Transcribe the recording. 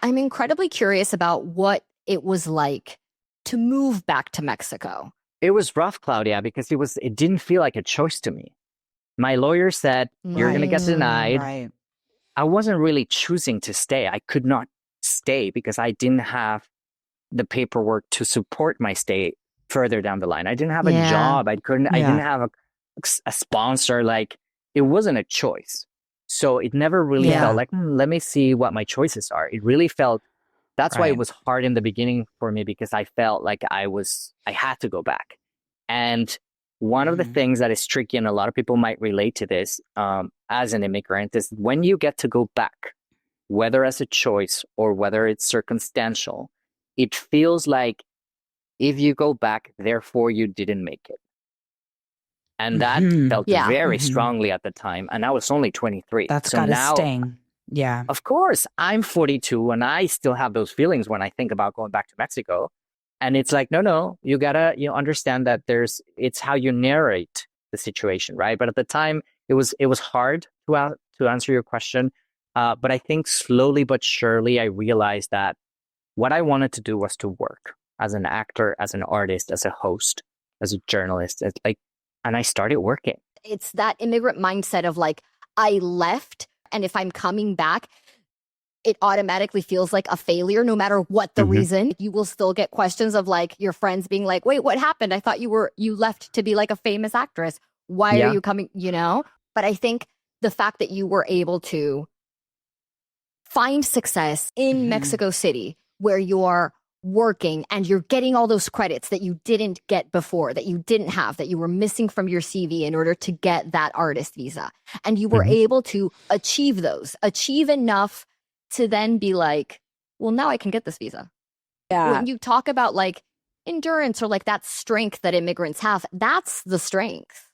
I'm incredibly curious about what it was like to move back to Mexico. It was rough, Claudia, because it didn't feel like a choice to me. My lawyer said, you're going to get Right. denied. Right. I wasn't really choosing to stay. I could not stay because I didn't have the paperwork to support my stay further down the line. I didn't have a Yeah. job. I didn't Yeah. have a sponsor. Like, it wasn't a choice. So it never really Yeah. felt like, let me see what my choices are. It really felt, that's why it Right. was hard in the beginning for me, because I felt like I had to go back. And one of the Mhm. things that is tricky, and a lot of people might relate to this as an immigrant, is when you get to go back, whether as a choice or whether it's circumstantial, it feels like if you go back, therefore you didn't make it. And that Mhm. felt Yeah. very Mhm. strongly at the time. And I was only 23. That's So got to now, sting. Yeah. of course, I'm 42 and I still have those feelings when I think about going back to Mexico. And it's like, no, you gotta, understand that it's how you narrate the situation, right? But at the time, it was hard to answer your question. But I think slowly but surely, I realized that what I wanted to do was to work as an actor, as an artist, as a host, as a journalist. It's like, and I started working. It's that immigrant mindset of like, I left, and if I'm coming back, it automatically feels like a failure no matter what the Mhm. reason. You will still get questions of like your friends being like, wait, what happened? I thought you left to be like a famous actress. Why are Yeah. you coming? But I think the fact that you were able to find success in Mhm. Mexico City where you're working and you're getting all those credits that you didn't get before, that you didn't have, that you were missing from your CV in order to get that artist visa. And you were Mhm. able to achieve enough to then be like, well, now I can get this visa. Yeah. When you talk about like endurance or like that strength that immigrants have, that's the strength.